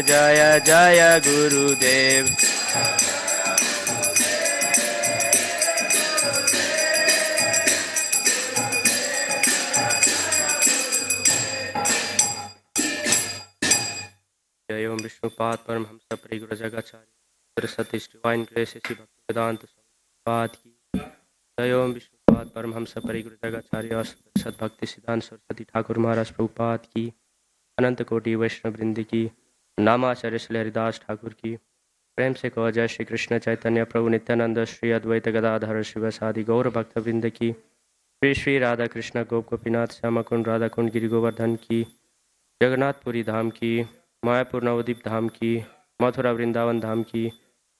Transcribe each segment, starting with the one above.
जय जय गुरुदेव। जय ओम विष्णुपाद परमहंस परिगुरु जगाचार्य सतीश डिवाइन ग्रेस श्री भक्ति वेदांत स्वामी की। जय ओम विष्णुपाद परमहंस परिगुरु जगाचार्य सद्भक्ति सिद्धांत सरस्वती ठाकुर महाराज प्रभुपाद की। अनंत कोटि वैष्णव वृंद की। नामाचार्य श्री हरिदास ठाकुर की। प्रेम से कहो जय श्री कृष्ण चैतन्य प्रभु नित्यानंद श्री अद्वैत गदाधर शिवसादि गौर भक्त वृंद की। श्री श्री राधा कृष्ण गोप गोपीनाथ श्याम कुंड राधा कुंड गिरि गोवर्धन की। जगन्नाथपुरी धाम की। मायापुर नवद्वीप धाम की। मथुरा वृंदावन धाम की।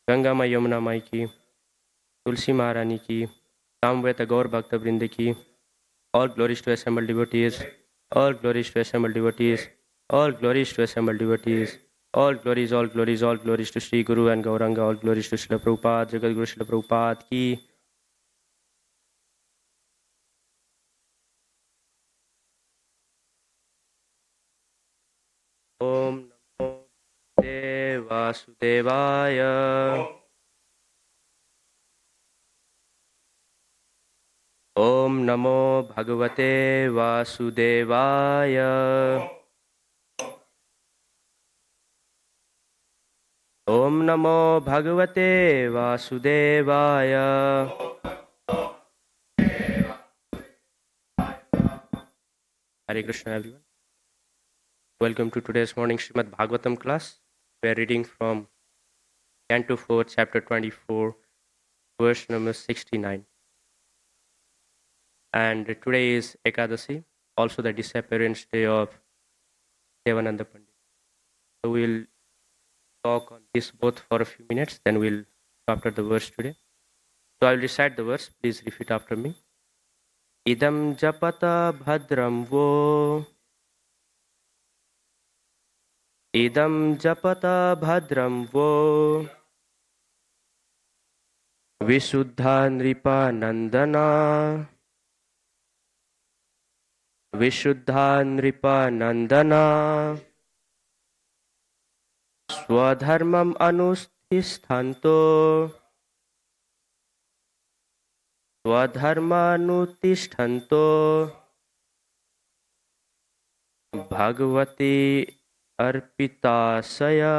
गंगा माई यमुना माई की। तुलसी महारानी की। सामवेद गौर भक्त वृंद की। All glories to assembled devotees. All glories to assembled devotees. All glories to assembled devotees. All glories to Sri Guru and Gauranga. All glories to Srila Prabhupada, Jagat Guru Srila Prabhupada की। ओम नमो भगवते वासुदेवाय। ओम नमो भगवते वासुदेवाय। ओम नमो भगवते वासुदेवाय। Hare Krishna everyone. Welcome to today's morning Srimad Bhagavatam class. We are reading from Canto 4, chapter 24, verse number 69. And today is Ekadasi, also the disappearance day of Devananda Pandit. So we'll talk on this both for a few minutes, then we'll after the verse today. So I'll recite the verse, please repeat after me. Idam japata bhadram vo. Idam japata bhadram vo. Visuddha nripa nandana. Visuddha nripa nandana. Swadharmam anustisthanto. Swadharmanutishtanto. Bhagavati arpitasaya.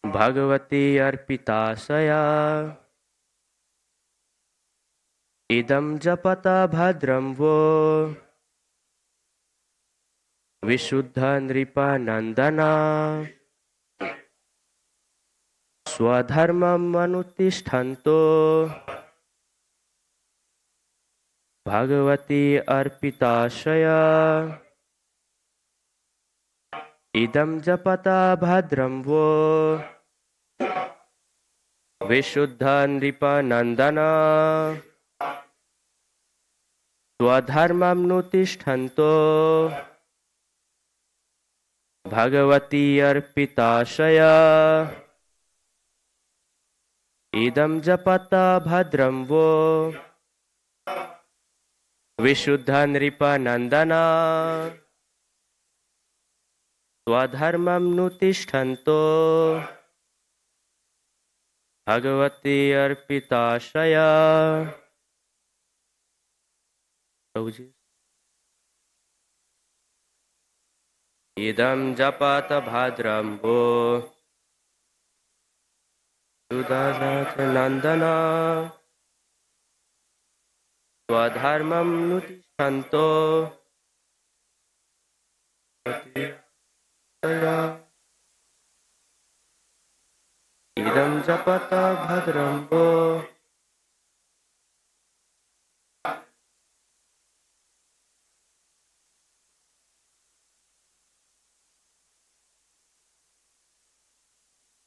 Bhagavati arpitasaya. Idam japata bhadram vo. Visuddha nripa nandana. Swadharmam anutishtanto. Bhagavati arpitasaya. Idam japata bhadram vo. Vishuddha nripa nandana. Swadharmam nutishtanto. Bhagavati arpitasaya. Idam japata bhadram vo. Vishuddha nripa nandana. Swadharmam nutishtanto. Bhagavati arpitasaya. Prabhuji. Idam japata bhadram vo. Sudhanatha nandana. Swadharmam nutishtanto. Idam japata bhadram vo.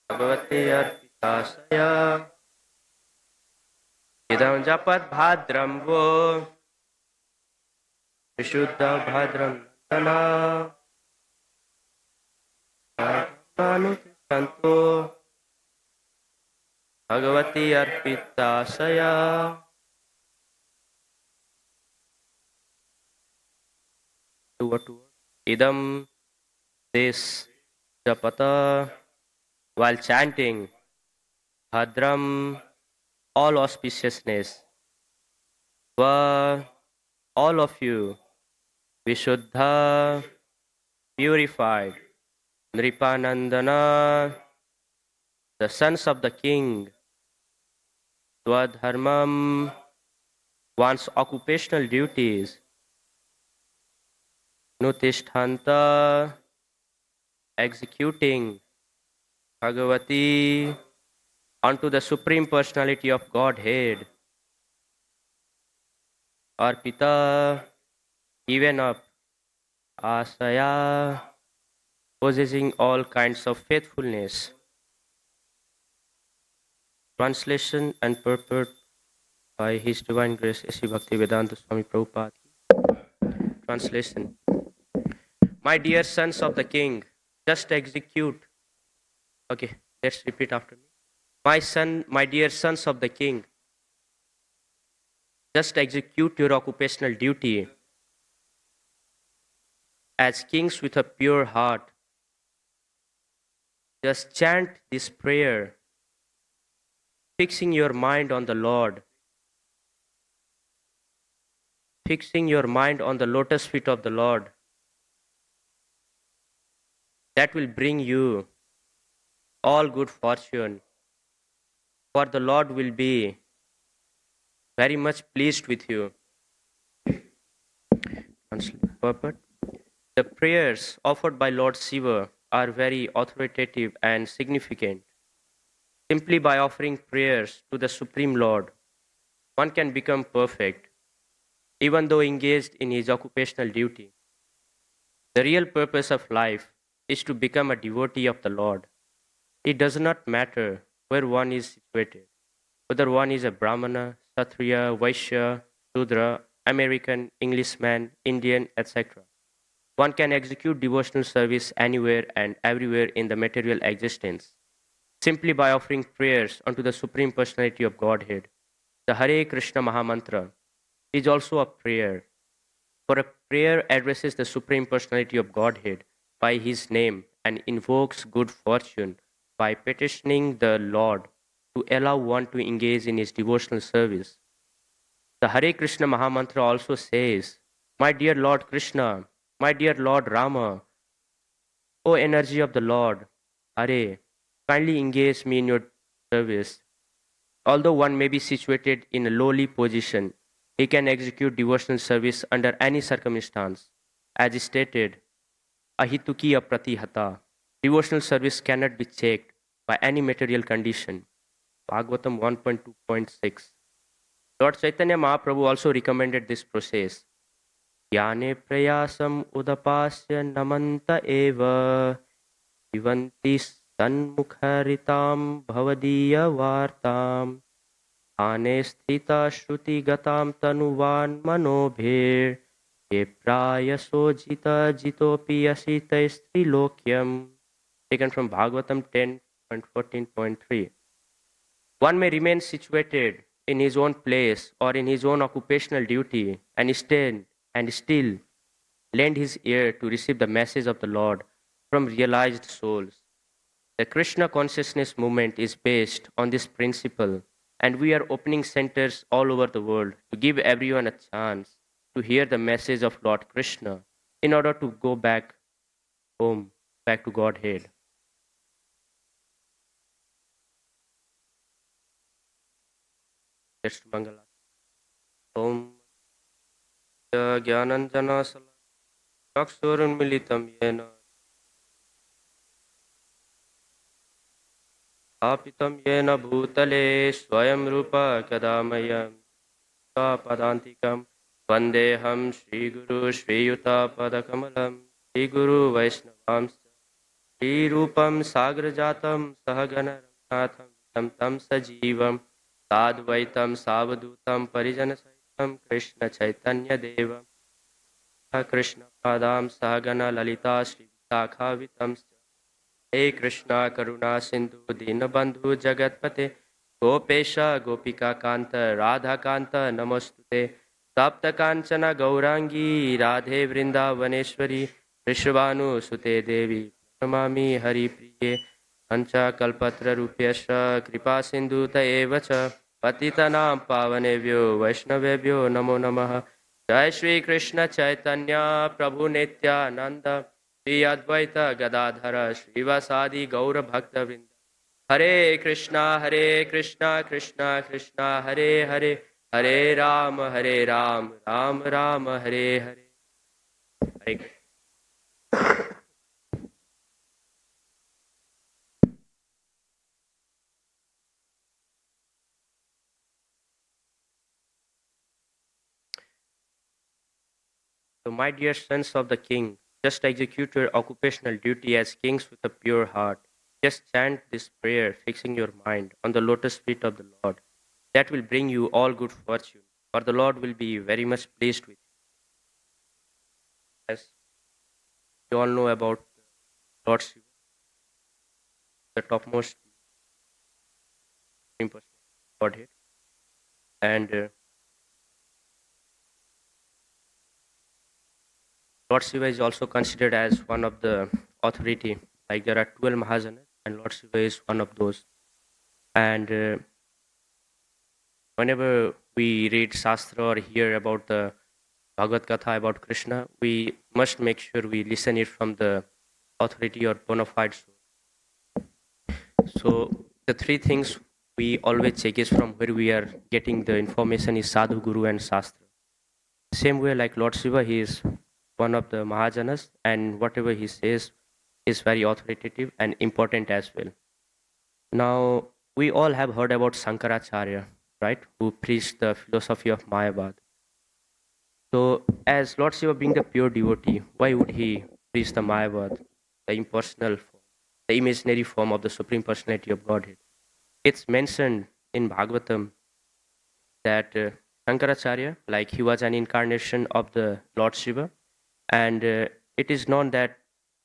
Bhagavati arpitasaya. Idam japat bhadram vo. Vishuddha bhadram nandana. Santo Bhagavati arpitasaya. Idam this japata while chanting Bhadram, all auspiciousness, Va, all of you, Vishuddha, purified, Nripanandana, the sons of the king, Swadharmam, one's occupational duties, Nutisthanta, executing, Bhagavati, unto the Supreme Personality of Godhead, Arpita, given up, Asaya, possessing all kinds of faithfulness. Translation and purport by His Divine Grace Sri Bhaktivedanta Swami Prabhupada. Translation. My dear sons of the King, just execute. Okay, let's repeat after me. My dear sons of the King, just execute your occupational duty as kings with a pure heart. Just chant this prayer, fixing your mind on the Lord, fixing your mind on the lotus feet of the Lord. That will bring you all good fortune, for the Lord will be very much pleased with you. Purport. The prayers offered by Lord Shiva are very authoritative and significant. Simply by offering prayers to the Supreme Lord, one can become perfect, even though engaged in his occupational duty. The real purpose of life is to become a devotee of the Lord. It does not matter where one is situated, whether one is a Brahmana, Kshatriya, Vaishya, Shudra, American, Englishman, Indian, etc. One can execute devotional service anywhere and everywhere in the material existence, simply by offering prayers unto the Supreme Personality of Godhead. The Hare Krishna Mahamantra is also a prayer, for a prayer addresses the Supreme Personality of Godhead by His name and invokes good fortune by petitioning the Lord to allow one to engage in his devotional service. The Hare Krishna Mahamantra also says, My dear Lord Krishna, my dear Lord Rama, O energy of the Lord, Hare, kindly engage me in your service. Although one may be situated in a lowly position, he can execute devotional service under any circumstance. As stated, Ahitukiya Pratihata, devotional service cannot be checked by any material condition. Bhagavatam 1.2.6. Lord Chaitanya Mahaprabhu also recommended this process. Jnane prayasam udapasya namanta eva vivanti sanmukharitam bhavadiya vartam ane sthita shruti gatam tanuvan manobhir ye prayasojita jitopi yasita strilokyam. Taken from Bhagavatam 10.14.3. One may remain situated in his own place or in his own occupational duty and still lend his ear to receive the message of the Lord from realized souls. The Krishna consciousness movement is based on this principle, and we are opening centers all over the world to give everyone a chance to hear the message of Lord Krishna in order to go back home, back to Godhead. Let's do Mangala. Om Jnananjana Chakshurunmilitam Yena Apitam Yena Bhutale Swayam Rupa Kadamayam Padantikam Vandeham Shri Guru Shri Yuta Padakamalam Shri Guru Vaishnavamsa Shri Rupam Sagrajatam Sahagana Ramnatham Tam Tam Sajivam Sadvaitam Savadutam Parijana Saitam Krishna Chaitanya Devam Krishna Padam Sahagana Lalita Shri Visakha He Krishna Karuna Sindhu Dinabandhu Jagatpate Gopesha Gopika Kanta Radha Kanta Namostute Sapta Kanchana Gaurangi Radhe Vrindavaneshwari Vrishabhanu Sute Devi Pranamami Hari Priye Ancha Kalpatra Rupyascha Kripa Sindhuta Evacha Patitanam Pavanebhyo Vaishnavebhyo Namo Namaha Jai Shri Krishna Chaitanya Prabhu Nityananda Shri Advaita Gadadhara Srivasadi Gaura Bhakta Vrinda Hare Krishna Krishna Krishna Hare Hare Hare Ram Ram Ram Hare Hare Hare Krishna. So, my dear sons of the king, just execute your occupational duty as kings with a pure heart. Just chant this prayer, fixing your mind on the lotus feet of the Lord. That will bring you all good fortune, for the Lord will be very much pleased with you. As you all know about Lord Shiva, the topmost Supreme Personality of Godhead, and Lord Shiva is also considered as one of the authority. Like there are 12 Mahajanas, and Lord Shiva is one of those. And whenever we read Shastra or hear about the Bhagavad Katha about Krishna, we must make sure we listen it from the authority or bona fide source. So the three things we always check is from where we are getting the information is Sadhu, Guru and Shastra. Same way like Lord Shiva, he is one of the Mahajanas and whatever he says is very authoritative and important as well. Now, we all have heard about Shankaracharya, right, who preached the philosophy of Mayavad. So, as Lord Shiva being the pure devotee, why would he preach the Mayavad, the impersonal form, the imaginary form of the Supreme Personality of Godhead? It's mentioned in Bhagavatam that Shankaracharya, like he was an incarnation of the Lord Shiva, and it is known that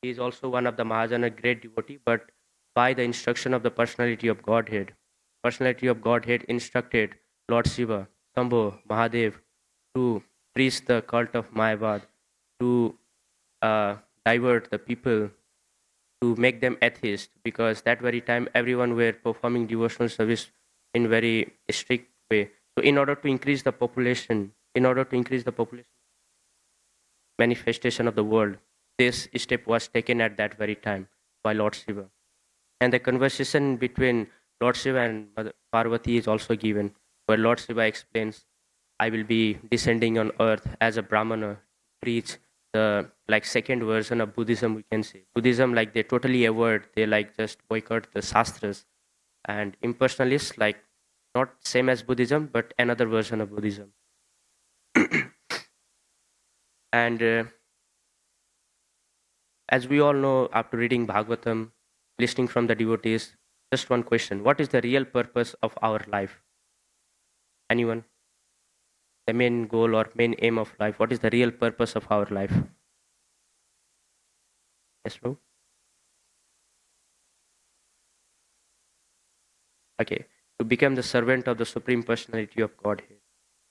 he is also one of the Mahajana great devotee, but by the instruction of the Personality of Godhead, instructed Lord Shiva, Shambho, Mahadev to preach the cult of Mayavad, to divert the people, to make them atheists, because that very time everyone were performing devotional service in very strict way. So in order to increase the population, manifestation of the world, this step was taken at that very time by Lord Shiva. And the conversation between Lord Shiva and Mother Parvati is also given, where Lord Shiva explains, I will be descending on earth as a Brahmana to preach the like second version of Buddhism, we can say. Buddhism, like they totally avoid, they like just boycott the Shastras. And impersonalists, like not same as Buddhism, but another version of Buddhism. And as we all know, after reading Bhagavatam, listening from the devotees, just one question: what is the real purpose of our life? Anyone? The main goal or main aim of life. What is the real purpose of our life? Yes, bro. Okay, to become the servant of the Supreme Personality of Godhead.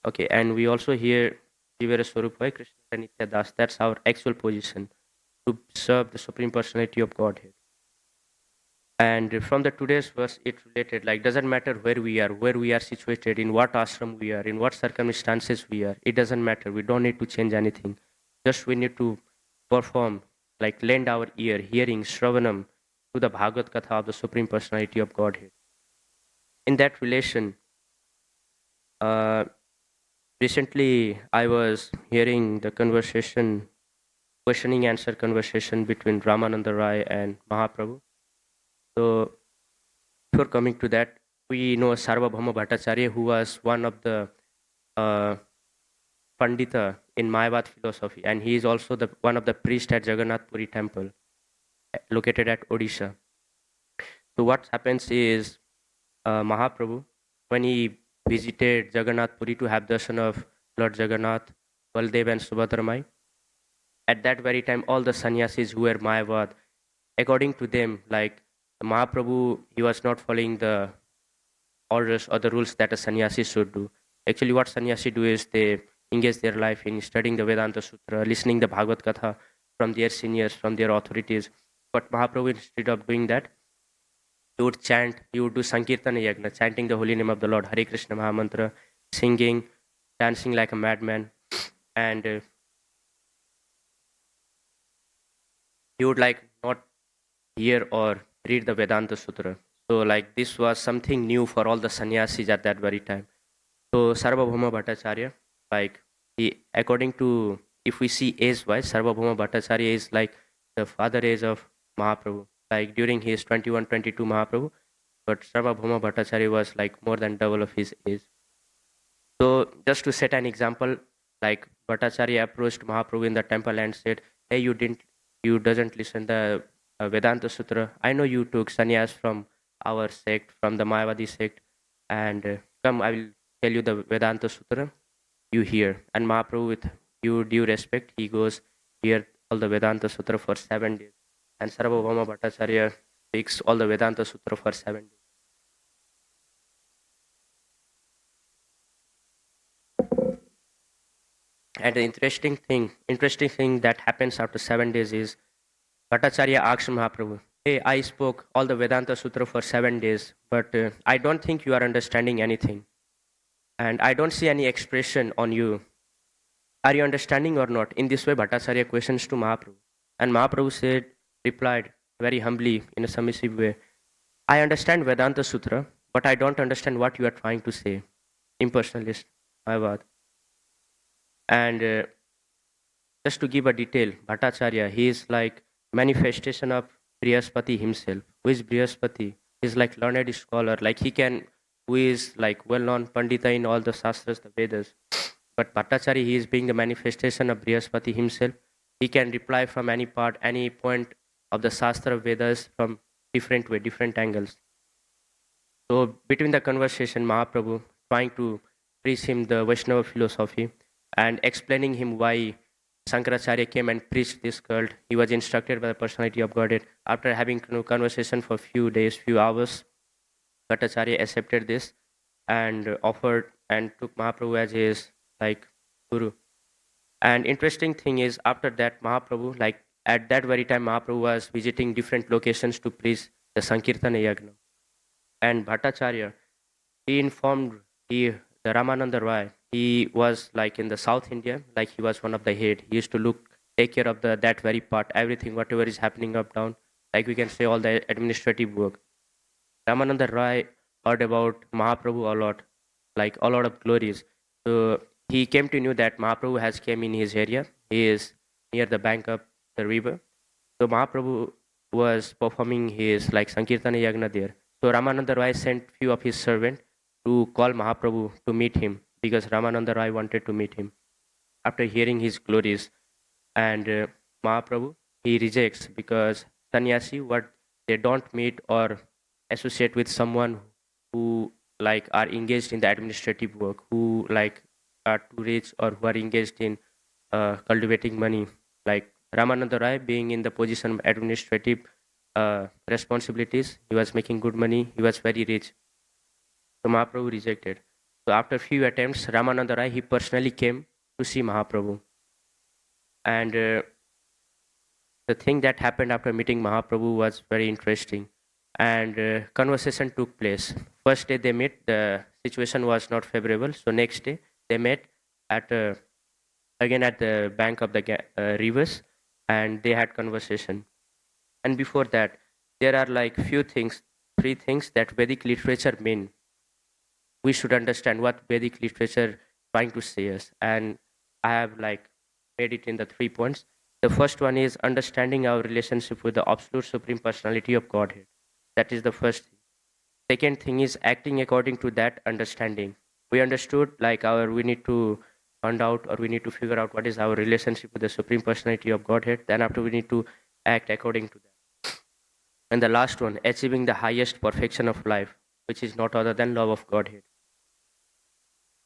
Okay, and we also hear Jivera Swarupai, Krishna and Nitya Das. That's our actual position, to serve the Supreme Personality of Godhead. And from the today's verse, it related, like doesn't matter where we are situated, in what ashram we are, in what circumstances we are. It doesn't matter. We don't need to change anything. Just we need to perform, like lend our ear, hearing, Shravanam, to the Bhagavad Katha of the Supreme Personality of Godhead. In that relation, recently I was hearing the conversation, questioning answer conversation between Ramananda Rai and Mahaprabhu. So, before coming to that, we know Sarvabhauma Bhattacharya, who was one of the Pandita in Mayavad philosophy, and he is also one of the priests at Jagannath Puri temple, located at Odisha. So, what happens is Mahaprabhu, when he visited Jagannath Puri to have darshan of Lord Jagannath, Baldev and Subhadramai, at that very time, all the sannyasis who were Mayavad, according to them, like Mahaprabhu, he was not following the orders or the rules that a sannyasi should do. Actually, what sannyasi do is they engage their life in studying the Vedanta Sutra, listening the Bhagavad Katha, from their seniors, from their authorities. But Mahaprabhu, instead of doing that, he would chant, he would do Sankirtana Yagna, chanting the holy name of the Lord, Hare Krishna Mahamantra, singing, dancing like a madman, and he would like not hear or read the Vedanta Sutra. So like this was something new for all the sannyasis at that very time. So Sarvabhauma Bhattacharya, like he, according to, if we see age wise, Sarvabhauma Bhattacharya is like the father age of Mahaprabhu. Like during his 21, 22 Mahaprabhu, but Sarvabhauma Bhattacharya was like more than double of his age. So just to set an example, like Bhattacharya approached Mahaprabhu in the temple and said, "Hey, you doesn't listen the Vedanta Sutra. I know you took sannyas from our sect, from the Mayavadi sect, and come, I will tell you the Vedanta Sutra. You hear." And Mahaprabhu, with due respect, he goes hear all the Vedanta Sutra for 7 days, and Sarvabhauma Bhattacharya speaks all the Vedanta Sutra for 7 days. And the interesting thing that happens after 7 days is Bhattacharya asks Mahaprabhu, "Hey, I spoke all the Vedanta Sutra for 7 days, but I don't think you are understanding anything. And I don't see any expression on you. Are you understanding or not?" In this way, Bhattacharya questions to Mahaprabhu. And Mahaprabhu replied very humbly in a submissive way, "I understand Vedanta Sutra, but I don't understand what you are trying to say. Impersonalist, Mayavad." And just to give a detail, Bhattacharya, he is like manifestation of Brihaspati himself. Who is Brihaspati? He is like learned scholar, like he can, who is like well-known Pandita in all the Shastras, the Vedas. But Bhattacharya, he is being the manifestation of Brihaspati himself. He can reply from any part, any point of the Shastra Vedas from different way, different angles. So between the conversation, Mahaprabhu trying to preach him the Vaishnava philosophy and explaining him why Shankaracharya came and preached this cult. He was instructed by the personality of Godhead. After having conversation for few days, few hours, Bhattacharya accepted this and offered and took Mahaprabhu as his like guru. And interesting thing is, after that, Mahaprabhu, like at that very time, Mahaprabhu was visiting different locations to preach the Sankirtana Yagna. And Bhattacharya, he informed the Ramananda Roy. He was like in the South India, like he was one of the head. He used to take care of that very part, everything, whatever is happening up down, like we can say all the administrative work. Ramananda Roy heard about Mahaprabhu a lot, like a lot of glories. So he came to know that Mahaprabhu has came in his area. He is near the bank of the river. So Mahaprabhu was performing his like Sankirtana Yagna there. So Ramananda Roy sent few of his servants to call Mahaprabhu to meet him because Ramananda Roy wanted to meet him. After hearing his glories, and Mahaprabhu, he rejects because sannyasi, what they don't meet or associate with someone who like are engaged in the administrative work, who like are too rich or who are engaged in cultivating money. Like Ramananda Roy being in the position of administrative responsibilities, he was making good money, he was very rich. So Mahaprabhu rejected. So after few attempts, Ramananda Roy, he personally came to see Mahaprabhu. And the thing that happened after meeting Mahaprabhu was very interesting. And conversation took place. First day they met, the situation was not favorable. So next day they met at again at the bank of the rivers, and they had conversation. And before that, there are like few things, three things that Vedic literature mean. We should understand what Vedic literature trying to say us, and I have like made it in the 3 points. The first one is understanding our relationship with the absolute supreme personality of Godhead. That is the first thing. Second thing is acting according to that understanding. We understood like we need to find out or we need to figure out what is our relationship with the supreme personality of Godhead. Then after we need to act according to that. And the last one, achieving the highest perfection of life, which is not other than love of Godhead.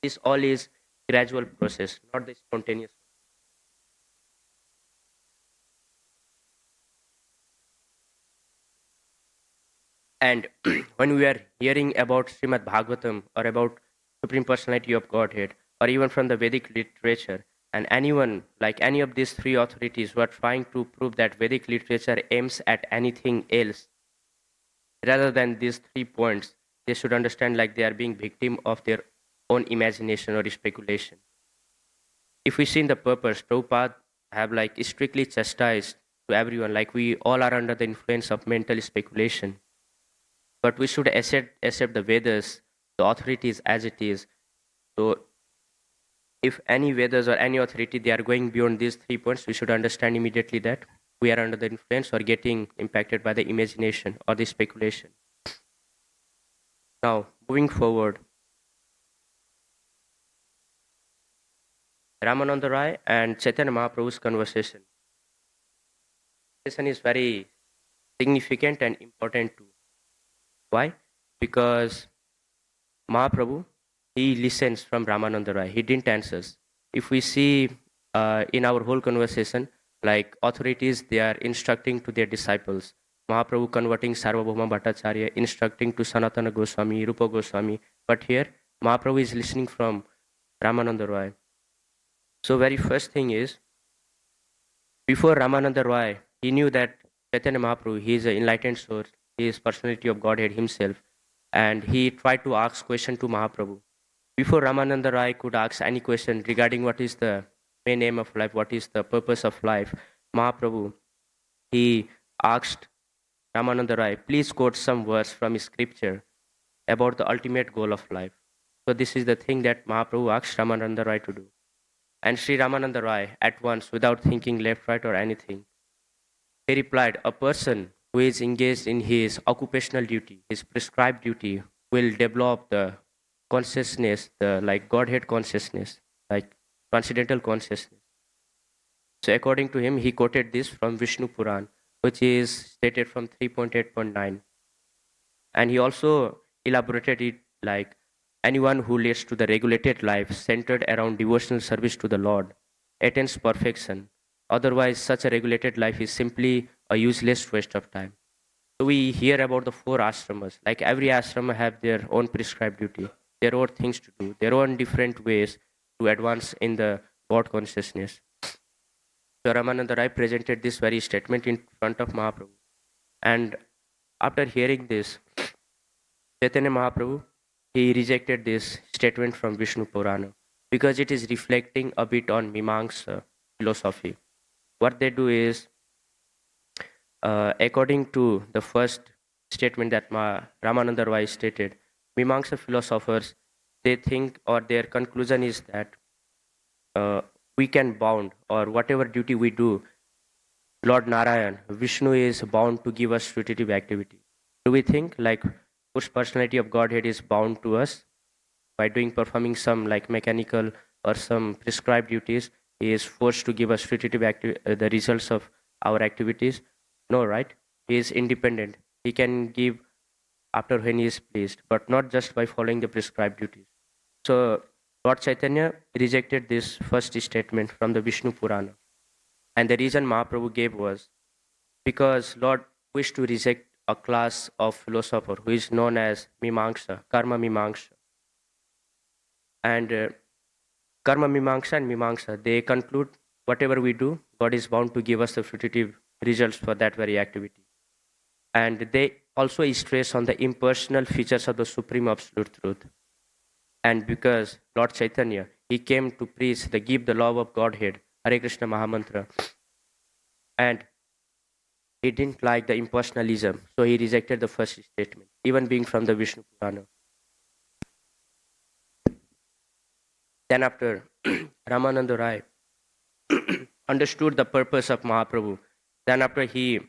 This all is gradual process, not the spontaneous. And when we are hearing about Srimad Bhagavatam or about Supreme Personality of Godhead, or even from the Vedic literature, And anyone, like any of these three authorities, who are trying to prove that Vedic literature aims at anything else rather than these 3 points, they should understand like they are being victim of their own imagination or speculation. If we see in the purpose, Prabhupada have like strictly chastised to everyone, like we all are under the influence of mental speculation. But we should accept the Vedas, the authorities as it is. So if any Vedas or any authority they are going beyond these 3 points, we should understand immediately that we are under the influence or getting impacted by the imagination or the speculation. Now, moving forward, Ramananda Rai and Chaitanya Mahaprabhu's conversation. This is very significant and important too. Why? Because Mahaprabhu, he listens from Ramananda Rai. He didn't answer. If we see in our whole conversation, like authorities, they are instructing to their disciples. Mahaprabhu converting Sarvabhauma Bhattacharya, instructing to Sanatana Goswami, Rupa Goswami. But here, Mahaprabhu is listening from Ramananda Rai. So very first thing is, before Ramananda Rai, he knew that Chaitanya Mahaprabhu, he is an enlightened source, he is personality of Godhead himself, and he tried to ask question to Mahaprabhu. Before Ramananda Rai could ask any question regarding what is the main aim of life, what is the purpose of life, Mahaprabhu, he asked Ramananda Rai, please quote some verse from scripture about the ultimate goal of life. So this is the thing that Mahaprabhu asked Ramananda Rai to do. And Sri Ramananda Rai, at once, without thinking left, right, or anything, he replied, a person who is engaged in his occupational duty, his prescribed duty, will develop the consciousness, the like Godhead consciousness, like transcendental consciousness. So according to him, he quoted this from Vishnu Puran, which is stated from 3.8.9. And he also elaborated it like anyone who leads to the regulated life centered around devotional service to the Lord attains perfection. Otherwise, such a regulated life is simply a useless waste of time. So we hear about the 4 ashramas. Like every ashrama have their own prescribed duty, their own things to do, their own different ways to advance in the God consciousness. So Ramananda Rai presented this very statement in front of Mahaprabhu. And after hearing this, Chaitanya Mahaprabhu, he rejected this statement from Vishnu Purana because it is reflecting a bit on Mimamsa philosophy. What they do is, according to the first statement that Ramananda Rai stated, Mimamsa philosophers, they think or their conclusion is that we can bound or whatever duty we do, Lord Narayan, Vishnu is bound to give us fruitive activity. Do we think like whose personality of Godhead is bound to us by performing some like mechanical or some prescribed duties? He is forced to give us fruitive the results of our activities. No, right? He is independent. He can give after when he is pleased, but not just by following the prescribed duties. So Lord Chaitanya rejected this first statement from the Vishnu Purana. And the reason Mahaprabhu gave was because Lord wished to reject a class of philosopher who is known as Mimamsa, Karma Mimamsa. And Karma Mimamsa and Mimamsa, they conclude whatever we do, God is bound to give us the fruitive results for that very activity. And they also stress on the impersonal features of the Supreme Absolute Truth. And because Lord Chaitanya, he came to preach give the love of Godhead, Hare Krishna Mahamantra. And he didn't like the impersonalism, so he rejected the first statement, even being from the Vishnu Purana. Then after Ramananda Rai understood the purpose of Mahaprabhu, then after he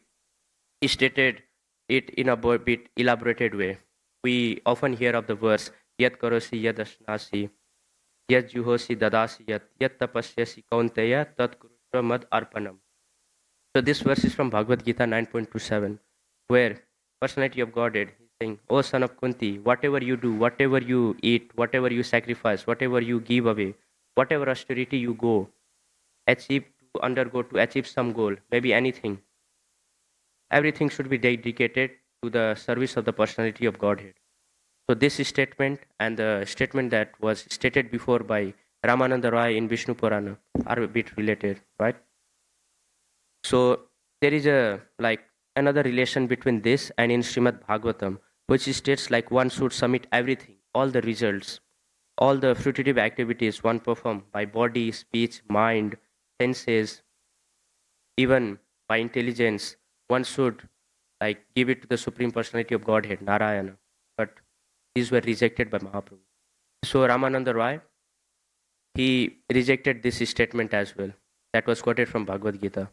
stated it in a bit elaborated way. We often hear of the verse, Yat karosi yad asnasi, yat juhosi dadasi yat tapasyasi kaunteya tat kurusva mad arpanam. So this verse is from Bhagavad Gita 9.27, where personality of Godhead is saying, O son of Kunti, whatever you do, whatever you eat, whatever you sacrifice, whatever you give away, whatever austerity you go, achieve to achieve some goal, maybe anything, everything should be dedicated to the service of the personality of Godhead. So this statement and the statement that was stated before by Ramananda Roy in Vishnu Purana are a bit related, right? So there is a like another relation between this and in Srimad Bhagavatam, which states like one should submit everything, all the results, all the fruitive activities one perform by body, speech, mind, senses, even by intelligence, one should like give it to the Supreme Personality of Godhead, Narayana. But these were rejected by Mahaprabhu. So Ramananda Roy, he rejected this statement as well. That was quoted from Bhagavad Gita.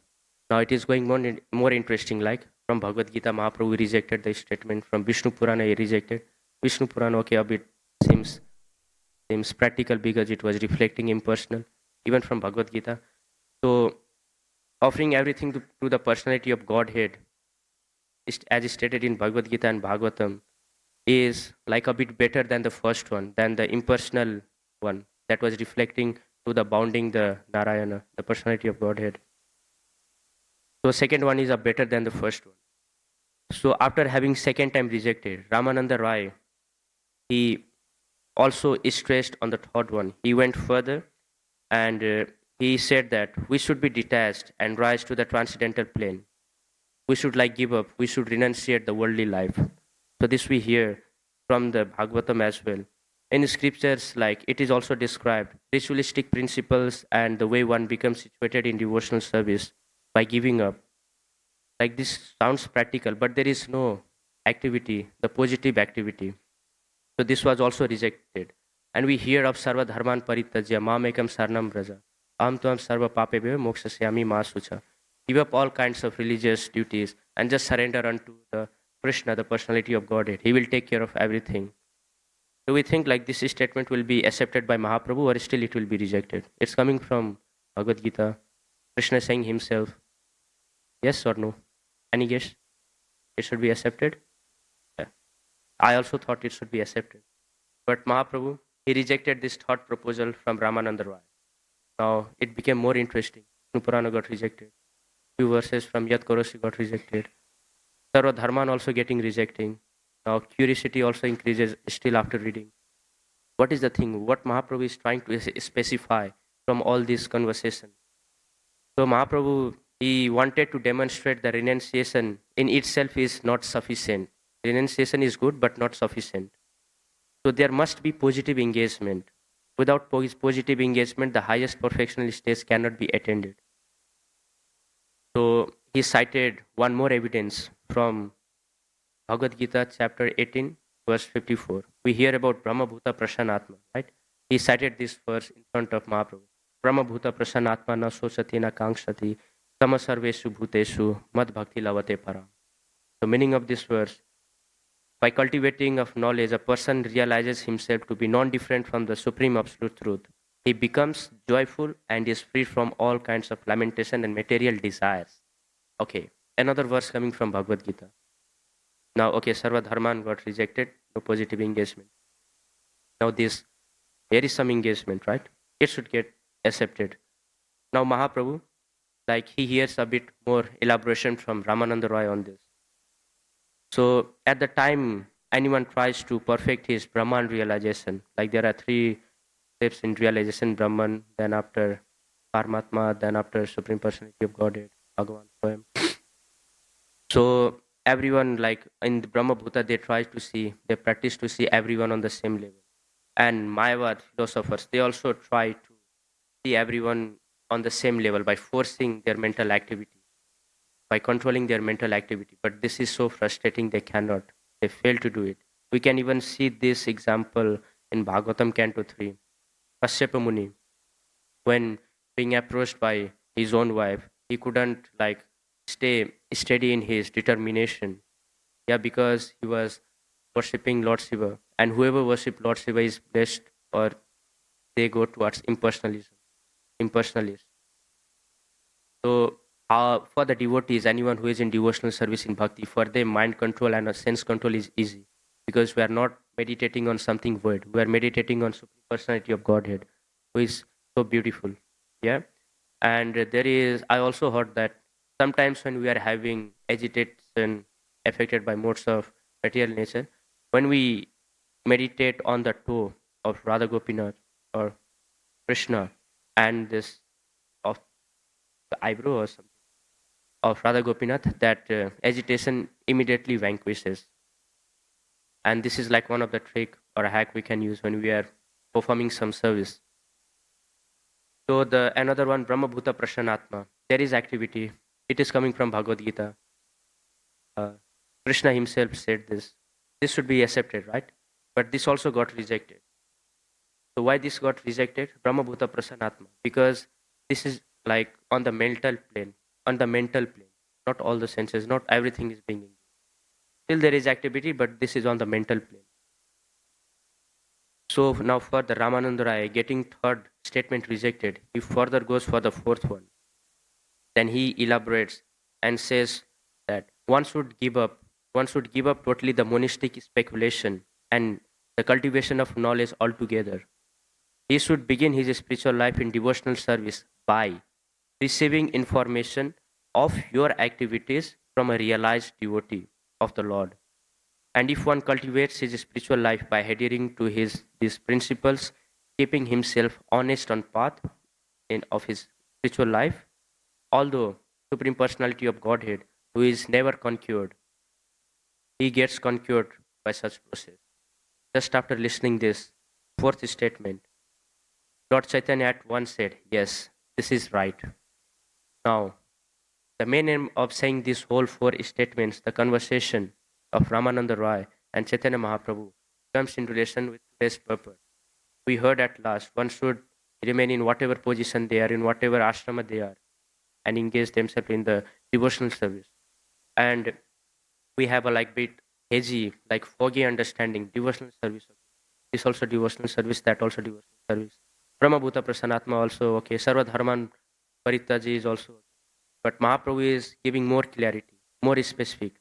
Now it is going more interesting. Like from Bhagavad Gita, Mahaprabhu rejected the statement. From Vishnu Purana, he rejected. Vishnu Purana, okay, a bit seems practical because it was reflecting impersonal. Even from Bhagavad Gita, so offering everything to the personality of Godhead, as stated in Bhagavad Gita and Bhagavatam, is like a bit better than the first one, than the impersonal one that was reflecting to the bounding the Narayana, the personality of Godhead. So second one is a better than the first one. So after having second time rejected, Ramananda Rai, he also stressed on the third one. He went further and he said that we should be detached and rise to the transcendental plane. We should like give up. We should renunciate the worldly life. So this we hear from the Bhagavatam as well. In scriptures, like it is also described ritualistic principles and the way one becomes situated in devotional service by giving up. Like this sounds practical, but there is no activity, the positive activity. So this was also rejected. And we hear of Sarva Dharman Paritajya Mamekam Sarnam Braja. Am Tvam Sarva Papebhyo Mokshasyami Ma Sucha. Give up all kinds of religious duties and just surrender unto the Krishna, the personality of Godhead. He will take care of everything. Do we think like this statement will be accepted by Mahaprabhu or still it will be rejected? It's coming from Bhagavad Gita. Krishna saying himself. Yes or no? Any guess? It should be accepted? Yeah. I also thought it should be accepted. But Mahaprabhu, he rejected this thought proposal from Ramananda Roy. Now it became more interesting. Vishnu Purana got rejected. Few verses from Yat Korosi got rejected. Sarva Dharman also getting rejecting. Now curiosity also increases still after reading. What is the thing? What Mahaprabhu is trying to specify from all this conversation? So Mahaprabhu, he wanted to demonstrate the renunciation in itself is not sufficient. Renunciation is good but not sufficient. So there must be positive engagement. Without positive engagement, the highest perfectional stage cannot be attained. So he cited one more evidence from Bhagavad Gita chapter 18 verse 54. We hear about Brahma Bhuta Prasannatma, right? He cited this verse in front of Mahaprabhu. Brahma Bhuta Prasannatma na sochati na kangshati sama sarveshu bhuteshu mad bhakti lavate param. The meaning of this verse, by cultivating of knowledge, a person realizes himself to be non-different from the supreme absolute truth. He becomes joyful and is free from all kinds of lamentation and material desires. Okay, another verse coming from Bhagavad Gita. Now, okay, Sarva Dharman got rejected, no positive engagement. Now this, there is some engagement, right? It should get accepted. Now Mahaprabhu, like he hears a bit more elaboration from Ramananda Roy on this. So at the time anyone tries to perfect his Brahman realization, like there are three steps in realization: Brahman, then after Paramatma, then after Supreme Personality of Godhead, Bhagavan Swayam. So everyone, like in the Brahma Bhuta, they practice to see everyone on the same level. And Mayavad philosophers, they also try to see everyone on the same level by forcing their mental activity, by controlling their mental activity. But this is so frustrating, they cannot. They fail to do it. We can even see this example in Bhagavatam Canto 3. Kashyapa Muni, when being approached by his own wife, he couldn't like stay steady in his determination. Yeah, because he was worshipping Lord Shiva. And whoever worship Lord Shiva is blessed, or they go towards impersonalism. Impersonalist. So for the devotees, anyone who is in devotional service in bhakti, for them mind control and sense control is easy, because we are not meditating on something void. We are meditating on Supreme Personality of Godhead, who is so beautiful. Yeah, and I also heard that sometimes when we are having agitation affected by modes of material nature, when we meditate on the toe of Radha Gopinath, or Krishna and this of the eyebrow or something of Radha Gopinath, that agitation immediately vanquishes. And this is like one of the trick or a hack we can use when we are performing some service. So the another one, Brahma Bhuta Prashanatma. There is activity. It is coming from Bhagavad Gita. Uh, Krishna himself said this. This should be accepted, right? But this also got rejected. So why this got rejected? Brahma Bhuta Prasannatma. Because this is like on the mental plane. On the mental plane. Not all the senses, not everything is being engaged. Still there is activity, but this is on the mental plane. So now for the Ramananda Rai getting third statement rejected, he further goes for the fourth one. Then he elaborates and says that one should give up totally the monistic speculation and the cultivation of knowledge altogether. He should begin his spiritual life in devotional service by receiving information of your activities from a realized devotee of the Lord. And if one cultivates his spiritual life by adhering to these principles, keeping himself honest on path of his spiritual life, although Supreme Personality of Godhead, who is never conquered, he gets conquered by such process. Just after listening this fourth statement, Lord Chaitanya at once said, "Yes, this is right." Now, the main aim of saying these whole four statements, the conversation of Ramananda Roy and Chaitanya Mahaprabhu, comes in relation with today's purpose. We heard at last one should remain in whatever position they are, in whatever ashrama they are, and engage themselves in the devotional service. And we have a like bit hazy, like foggy understanding, devotional service. This also devotional service, that also devotional service. Brahma Bhuta Prasanatma also, okay. Sarva Dharman Paritaji is also okay. But Mahaprabhu is giving more clarity, more specific.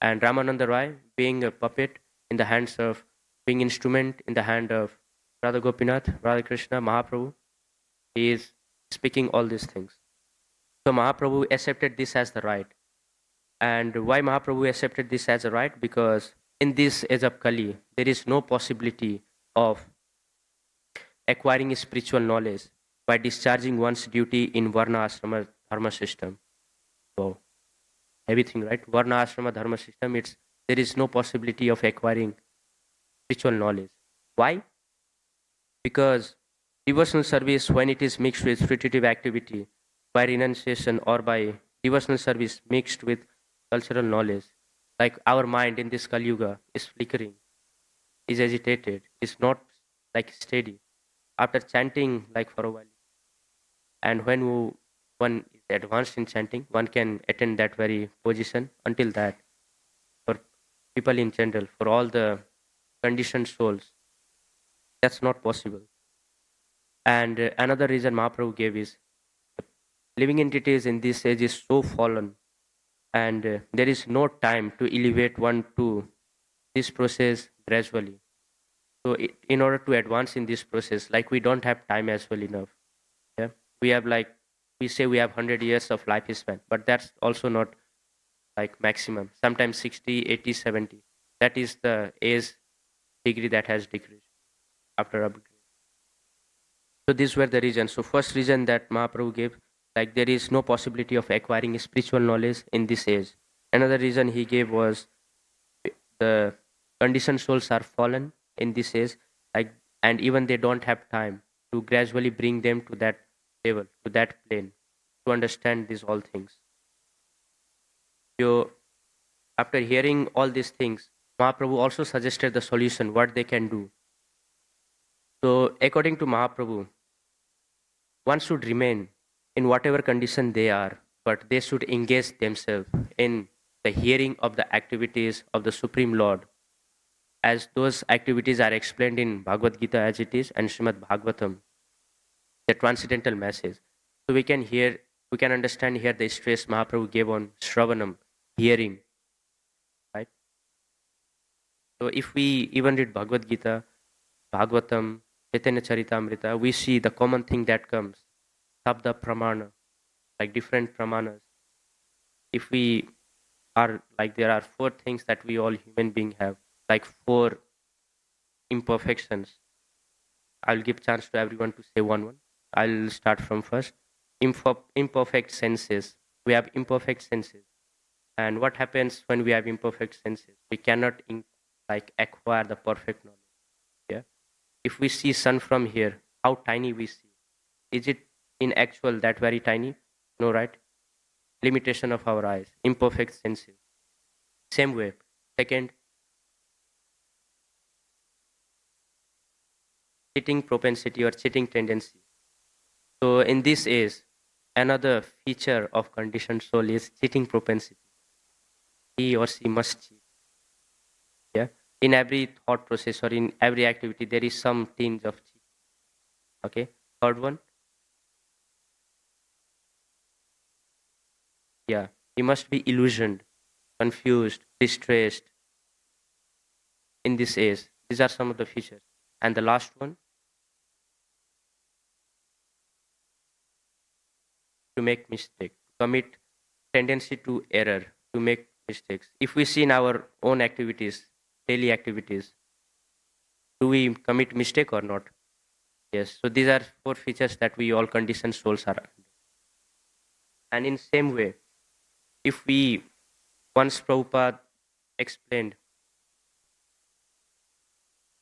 And Ramananda Rai being a puppet in the hands of, being instrument in the hand of Radha Gopinath, Radha Krishna, Mahaprabhu, he is speaking all these things. So Mahaprabhu accepted this as the right. And why Mahaprabhu accepted this as a right? Because in this age of Kali, there is no possibility of acquiring spiritual knowledge by discharging one's duty in Varna Ashrama Dharma system. So, everything, right? Varna Ashrama Dharma system, there is no possibility of acquiring spiritual knowledge. Why? Because devotional service, when it is mixed with fruitive activity, by renunciation or by devotional service mixed with cultural knowledge, like our mind in this Kali Yuga is flickering, is agitated, is not like steady. After chanting like for a while, and when one is advanced in chanting, one can attain that very position. Until that, for people in general, for all the conditioned souls, that's not possible. And another reason Mahaprabhu gave is living entities in this age is so fallen, and there is no time to elevate one to this process gradually. So, in order to advance in this process, like we don't have time as well enough. Yeah, we have like, we say we have 100 years of lifespan, but that's also not like maximum. Sometimes 60, 80, 70. That is the age degree that has decreased after upgrade. So these were the reasons. So first reason that Mahaprabhu gave, like there is no possibility of acquiring spiritual knowledge in this age. Another reason he gave was the conditioned souls are fallen in this age, like, and even they don't have time to gradually bring them to that level, to that plane, to understand these all things. So after hearing all these things, Mahaprabhu also suggested the solution, what they can do. So according to Mahaprabhu, one should remain in whatever condition they are, but they should engage themselves in the hearing of the activities of the Supreme Lord, as those activities are explained in Bhagavad Gita as it is and Srimad Bhagavatam, the transcendental message. So we can understand here the stress Mahaprabhu gave on Shravanam, hearing, right? So if we even read Bhagavad Gita, Bhagavatam, Chaitanya Charitamrita, we see the common thing that comes, Sabda Pramana, like different Pramanas. If we are like, there are four things that we all human being have, like four imperfections. I'll give chance to everyone to say one. I'll start from first. Imperfect senses. We have imperfect senses. And what happens when we have imperfect senses? We cannot like acquire the perfect knowledge. Yeah. If we see sun from here, how tiny we see. Is it in actual that very tiny? No, right? Limitation of our eyes, imperfect senses. Same way. Second, cheating propensity or cheating tendency. So in this is another feature of conditioned soul is cheating propensity. He or she must cheat. Yeah. In every thought process or in every activity, there is some tinge of cheat. Okay. Third one, yeah. He must be illusioned, confused, distressed in this age. These are some of the features. And the last one, to make mistake, commit tendency to error, to make mistakes. If we see in our own activities, daily activities, do we commit mistake or not? Yes. So these are four features that we all conditioned souls are under. And in same way, if we once Prabhupada explained,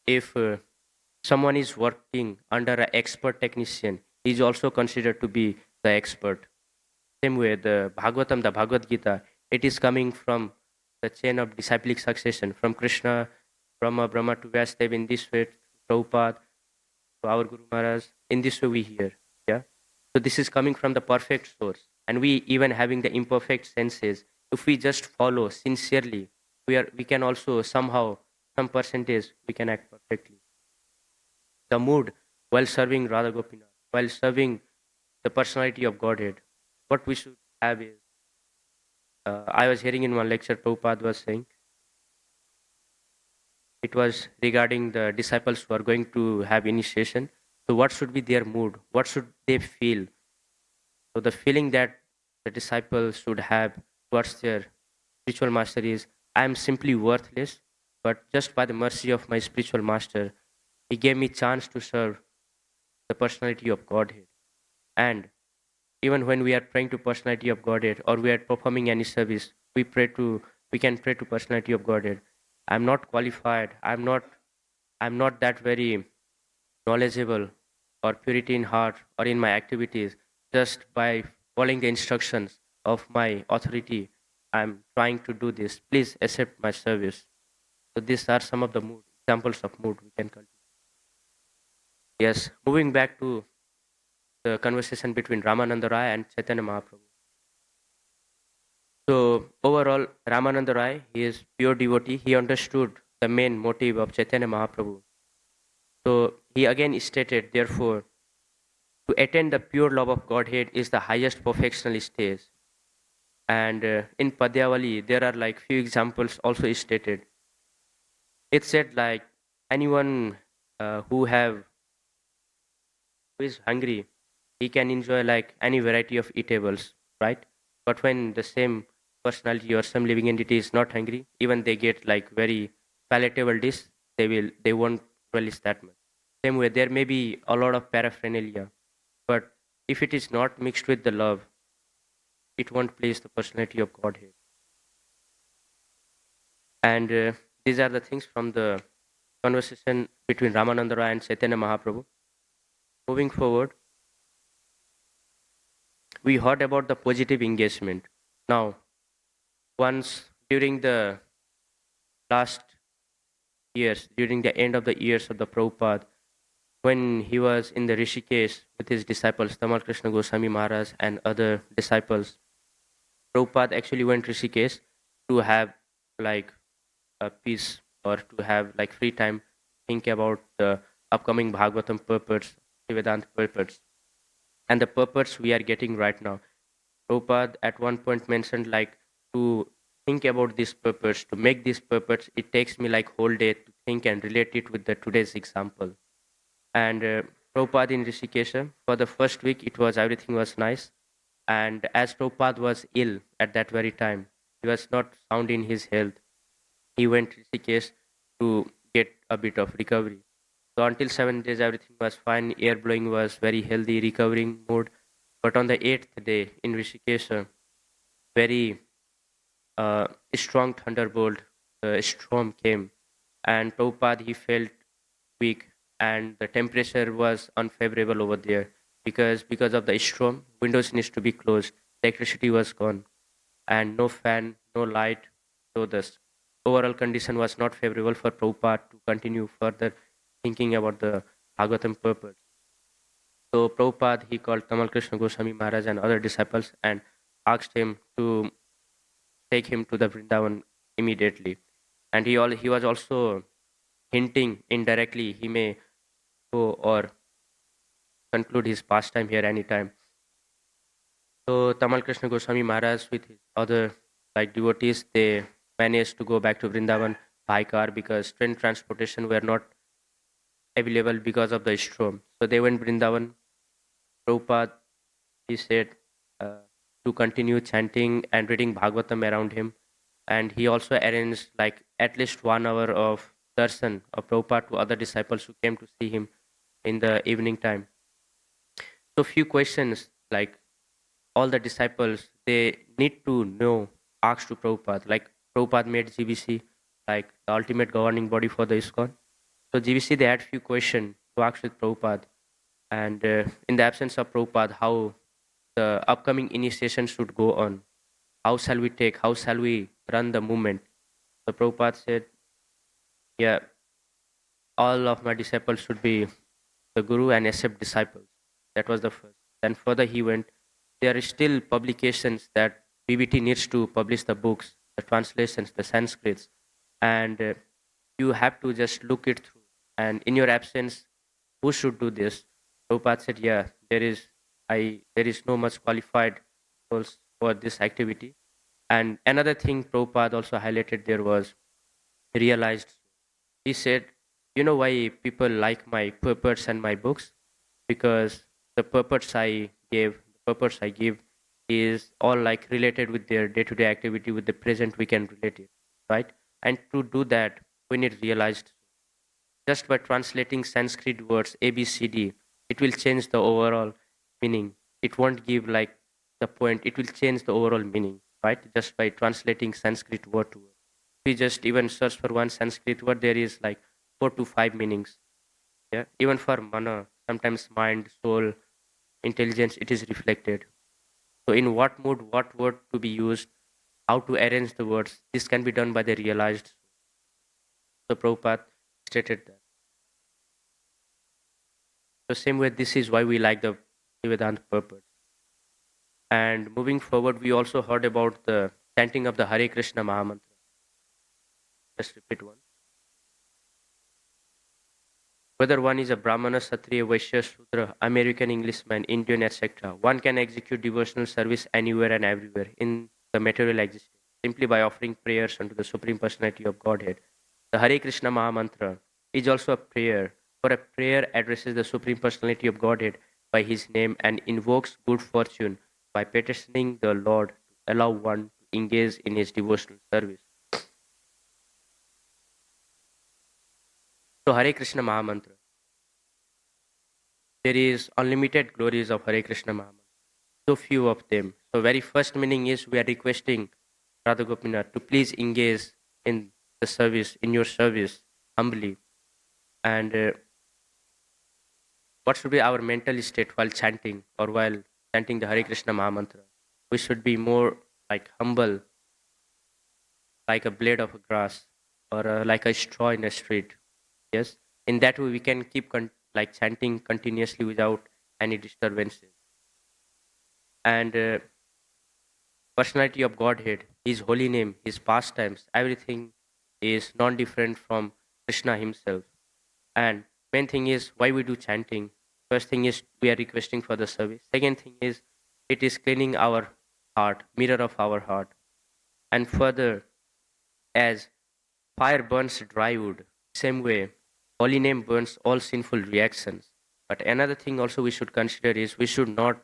if someone is working under an expert technician, he is also considered to be the expert. Same way, the Bhagavatam, the Bhagavad Gita, it is coming from the chain of disciplic succession from Krishna, Brahma to Vyasadeva. In this way, Prabhupada, to our Guru Maharaj. In this way, we hear. Yeah. So this is coming from the perfect source, and we even having the imperfect senses. If we just follow sincerely, we can also somehow some percentage we can act perfectly. The mood while serving Radha Gopinath, while serving the personality of Godhead, what we should have is, I was hearing in one lecture, Prabhupada was saying, it was regarding the disciples who are going to have initiation. So, what should be their mood? What should they feel? So, the feeling that the disciples should have towards their spiritual master is, I am simply worthless, but just by the mercy of my spiritual master, he gave me chance to serve the personality of Godhead. And even when we are praying to personality of Godhead or we are performing any service, we can pray to personality of Godhead. I'm not qualified. I'm not that very knowledgeable or purity in heart or in my activities. Just by following the instructions of my authority, I'm trying to do this. Please accept my service. So these are some of the examples of mood we can continue. Yes, moving back to the conversation between Ramananda Rai and Chaitanya Mahaprabhu. So overall, Ramananda Rai, he is pure devotee. He understood the main motive of Chaitanya Mahaprabhu. So he again stated, therefore, to attain the pure love of Godhead is the highest perfectional stage. And in Padyavali, there are like few examples also stated. It said like anyone who is hungry, he can enjoy like any variety of eatables, right? But when the same personality or some living entity is not hungry, even they get like very palatable dish, they won't relish that much. Same way, there may be a lot of paraphernalia, but if it is not mixed with the love, it won't please the personality of Godhead. And these are the things from the conversation between Ramananda Rai and Chaitanya Mahaprabhu. Moving forward, we heard about the positive engagement. Now, once during the last years, during the end of the years of the Prabhupada, when he was in the Rishikesh with his disciples, Tamal Krishna Goswami Maharaj and other disciples, Prabhupada actually went Rishikesh to have like a peace or to have like free time, think about the upcoming Bhagavatam purports, Vedanta purports, and the purports we are getting right now. Prabhupada at one point mentioned like to think about this purpose, to make this purpose, it takes me like whole day to think and relate it with the today's example. And Prabhupada in Rishikesh, for the first week, it was everything was nice. And as Prabhupada was ill at that very time, he was not sound in his health. He went to Rishikesh to get a bit of recovery. So until 7 days, everything was fine. Air blowing was very healthy, recovering mode. But on the eighth day in Rishikesh, very strong thunderbolt, storm came, and Prabhupada he felt weak, and the temperature was unfavorable over there because of the storm. Windows needs to be closed. Electricity was gone, and no fan, no light. So the overall condition was not favorable for Prabhupada to continue further thinking about the Bhagavatam purpose. So Prabhupada he called Tamal Krishna Goswami Maharaj and other disciples and asked him to take him to the Vrindavan immediately. And he was also hinting indirectly he may go or conclude his pastime here anytime. So Tamal Krishna Goswami Maharaj with his other devotees, they managed to go back to Vrindavan by car because train transportation were not available because of the storm. So they went Vrindavan. Prabhupada he said uh, to continue chanting and reading Bhagavatam around him, and he also arranged at least 1 hour of darshan of Prabhupada to other disciples who came to see him in the evening time. So few questions all the disciples they need to know asked to Prabhupada. Like Prabhupada made GBC the ultimate governing body for the ISKCON. So GBC they had few questions to ask with Prabhupada, and in the absence of Prabhupada, how the upcoming initiation should go on. How shall we take? How shall we run the movement? So Prabhupada said, yeah, all of my disciples should be the Guru and accept disciples. That was the first. Then further he went, there are still publications that BBT needs to publish the books, the translations, the Sanskrits, and you have to just look it through. And in your absence, who should do this? Prabhupada said, yeah, there is no much qualified roles for this activity. And another thing Prabhupada also highlighted there was realized. He said, you know why people like my purports and my books? Because the purports I give is all related with their day-to-day activity, with the present we can relate it, right? And to do that, we need realized. Just by translating Sanskrit words A, B, C, D, it will change the overall meaning. It won't give the point, it will change the overall meaning, right? Just by translating Sanskrit word to word. We just even search for one Sanskrit word, there is 4 to 5 meanings. Yeah, even for mana, sometimes mind, soul, intelligence, it is reflected. So, in what mood, what word to be used, how to arrange the words, this can be done by the realized. So, Prabhupada stated that. So, same way, this is why we like the Vedanta purpose. And moving forward, we also heard about the chanting of the Hare Krishna Mahamantra. Just repeat one. Whether one is a Brahmana, Kshatriya, Vaishya, Shudra, American, Englishman, Indian, etc., one can execute devotional service anywhere and everywhere in the material existence simply by offering prayers unto the Supreme Personality of Godhead. The Hare Krishna Mahamantra is also a prayer, for a prayer addresses the Supreme Personality of Godhead by his name and invokes good fortune by petitioning the Lord to allow one to engage in his devotional service. So Hare Krishna Mahamantra. There is unlimited glories of Hare Krishna Mahamantra. So few of them. So very first meaning is we are requesting Radha Gopinath to please engage in the service, in your service, humbly. And what should be our mental state while chanting or while chanting the Hare Krishna Mahamantra? We should be more humble, like a blade of grass or like a straw in a street. Yes, in that way we can keep chanting continuously without any disturbances. And personality of Godhead, his holy name, his pastimes, everything is non-different from Krishna himself. And main thing is why we do chanting. First thing is we are requesting for the service. Second thing is it is cleaning our heart, mirror of our heart. And further, as fire burns dry wood, same way holy name burns all sinful reactions. But another thing also we should consider is we should not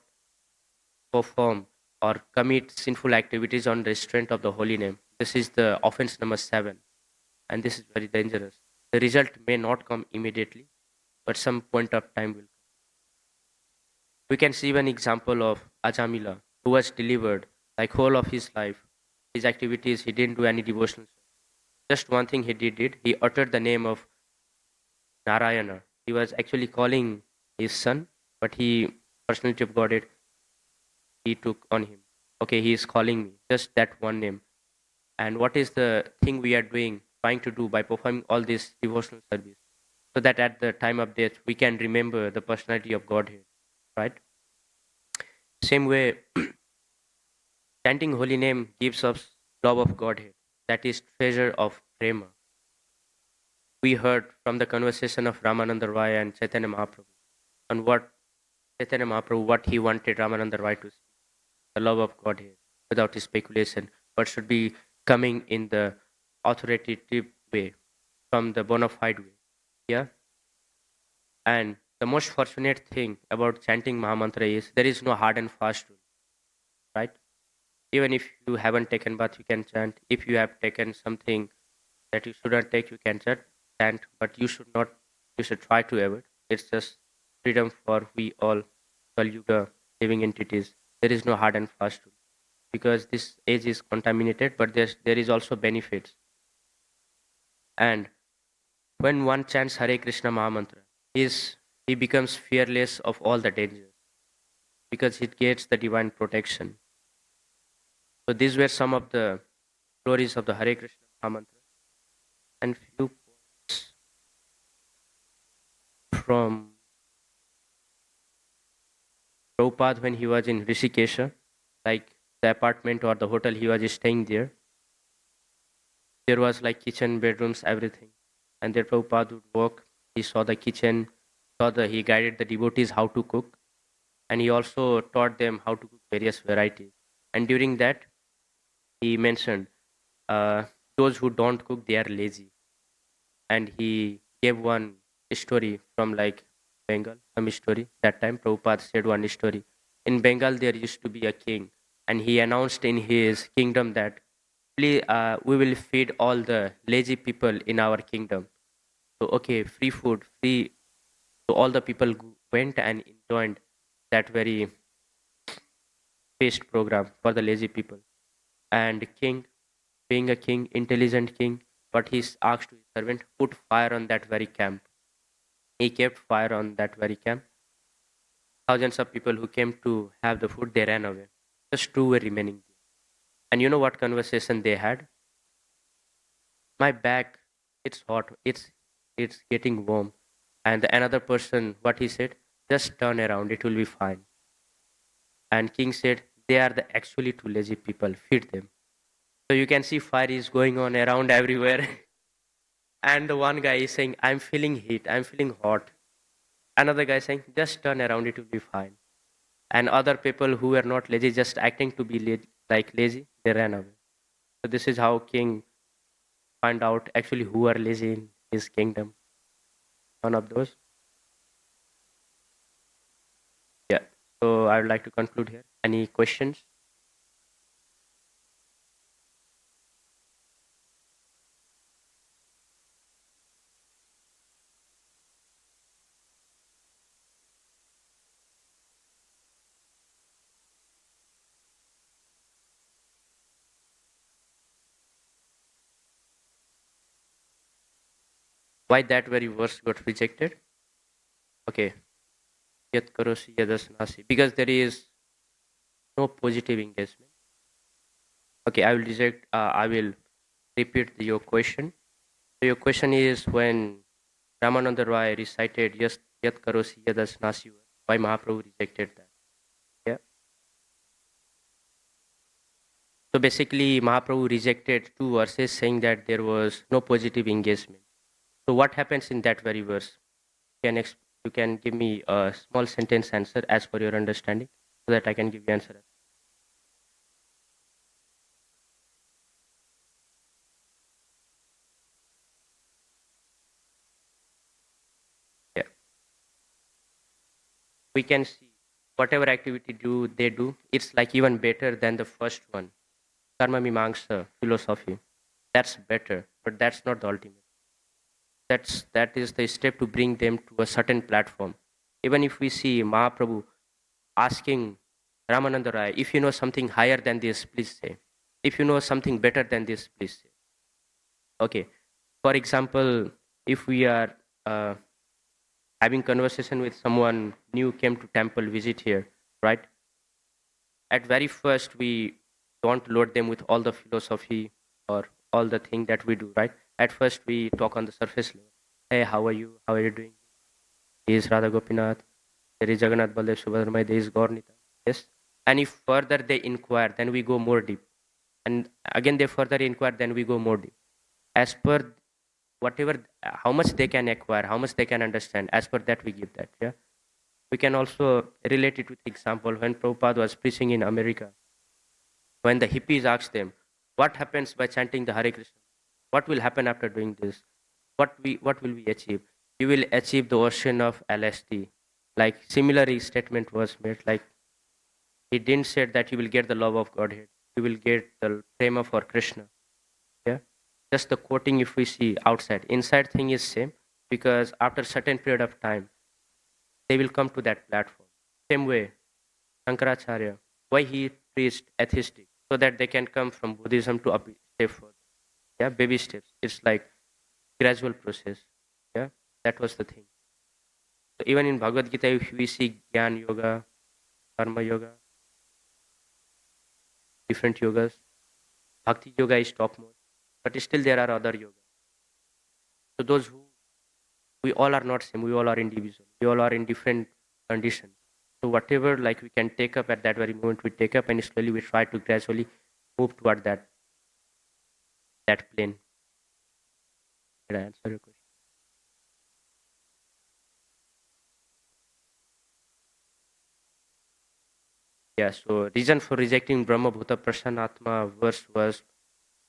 perform or commit sinful activities on restraint of the holy name. This is the offense number 7, and this is very dangerous. The result may not come immediately, but some point of time will. We can see one example of Ajamila, who was delivered like whole of his life. His activities, he didn't do any devotional. Just one thing he did, he uttered the name of Narayana. He was actually calling his son, but he, personality of God, he took on him. Okay, he is calling me, just that one name. And what is the thing we are doing, trying to do by performing all this devotional service? So that at the time of death, we can remember the personality of Godhead, right? Same way, chanting holy name gives us love of Godhead, that is treasure of prema. We heard from the conversation of Ramananda Roy and Chaitanya Mahaprabhu on what Chaitanya Mahaprabhu, what he wanted Ramananda Roy to speak, the love of Godhead, without speculation, but should be coming in the authoritative way, from the bona fide way. Yeah. And the most fortunate thing about chanting Mahamantra is there is no hard and fast rule, right? Even if you haven't taken bath, you can chant. If you have taken something that you shouldn't take, you can chant, but you should not, you should try to avoid. It's just freedom for we all Kalyuga living entities. There is no hard and fast rule because this age is contaminated, but there is also benefits. And when one chants Hare Krishna Mahamantra, he becomes fearless of all the dangers because he gets the divine protection. So these were some of the glories of the Hare Krishna Mahamantra and few points from Prabhupada when he was in Rishikesha, like the apartment or the hotel he was staying there. There was like kitchen, bedrooms, everything. And there Prabhupada would walk. He saw the kitchen, he guided the devotees how to cook. And he also taught them how to cook various varieties. And during that, he mentioned those who don't cook, they are lazy. And he gave one story from like Bengal, some story. That time Prabhupada said one story. In Bengal, there used to be a king, and he announced in his kingdom that we will feed all the lazy people in our kingdom. So okay, free food, free. So all the people went and joined that very feast program for the lazy people. And king, being a king, intelligent king, but he asked his servant, put fire on that very camp. He kept fire on that very camp. Thousands of people who came to have the food, they ran away. Just two were remaining. And you know what conversation they had? My back, it's hot, it's getting warm. And the another person, what he said, just turn around, it will be fine. And king said, they are the actually too lazy people, feed them. So you can see fire is going on around everywhere. And the one guy is saying, I'm feeling heat, I'm feeling hot. Another guy saying, just turn around, it will be fine. And other people who were not lazy, just acting to be like lazy, they ran away. So this is how king find out actually who are lazy in his kingdom. One of those. Yeah. So I would like to conclude here. Any questions? Why that very verse got rejected? Okay. Yat karosi yadasnasi. Because there is no positive engagement. Okay, I will reject. I will repeat your question. So your question is when Ramananda Roy recited Yat karosi yadasnasi, why Mahaprabhu rejected that? Yeah. So basically, Mahaprabhu rejected two verses saying that there was no positive engagement. So what happens in that very verse? You can give me a small sentence answer as per your understanding so that I can give you answer. Yeah. We can see whatever activity they do, it's like even better than the first one. Karma Mimamsa philosophy. That's better, but that's not the ultimate. that is the step to bring them to a certain platform. Even if we see Mahaprabhu asking Ramananda Rai, if you know something higher than this, please say. If you know something better than this, please say. Okay. For example, if we are uh, having conversation with someone new came to temple visit here, right? At very first we don't load them with all the philosophy or all the thing that we do, right? At first we talk on the surface level. Hey, how are you? How are you doing? He is Radha Gopinath. There is Jagannath Baldev Subhadramai. There is Gaurnita. Yes. And if further they inquire, then we go more deep. And again they further inquire, then we go more deep. As per whatever, how much they can acquire, how much they can understand, as per that we give that. Yeah. We can also relate it with example when Prabhupada was preaching in America. When the hippies asked them, what happens by chanting the Hare Krishna? What will happen after doing this? What will we achieve? You will achieve the ocean of LSD. Like similar statement was made. Like he didn't say that you will get the love of Godhead. You will get the prema for Krishna. Yeah. Just the quoting if we see outside. Inside thing is same because after certain period of time they will come to that platform. Same way, Shankaracharya, why he preached atheistic, so that they can come from Buddhism to up step further. Yeah, baby steps. It's like gradual process. Yeah, that was the thing. So even in Bhagavad Gita, if we see Gyan Yoga, Karma Yoga, different yogas, Bhakti Yoga is topmost, but still there are other yogas. So those who we all are not same, we all are individual, we all are in different conditions. So whatever like we can take up at that very moment, we take up and slowly we try to gradually move toward that plane. Did I answer your question? Yeah, so reason for rejecting Brahma Bhuta Prasanatma verse was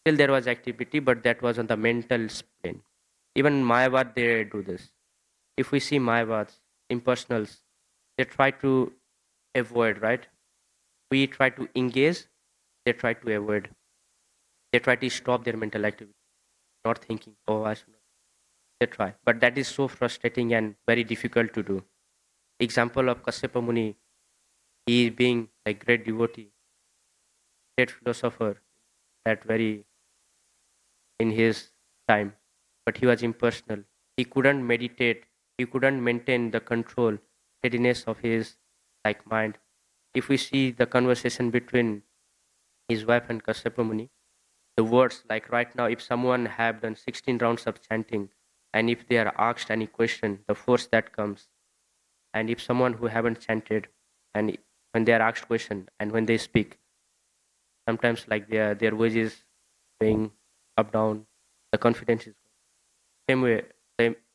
still there was activity, but that was on the mental plane. Even Mayavad they do this. If we see Mayavads, impersonals, they try to avoid, right? We try to engage, they try to avoid. They try to stop their mental activity, not thinking, oh, I should not. They try. But that is so frustrating and very difficult to do. Example of Kasyapa Muni, he being a great devotee, great philosopher, that very in his time, but he was impersonal. He couldn't meditate, he couldn't maintain the control, steadiness of his like mind. If we see the conversation between his wife and Kasyapa Muni, the words like right now, if someone have done 16 rounds of chanting, and if they are asked any question, the force that comes, and if someone who haven't chanted, and when they are asked question, and when they speak, sometimes like their voice is going up down, the confidence is same way.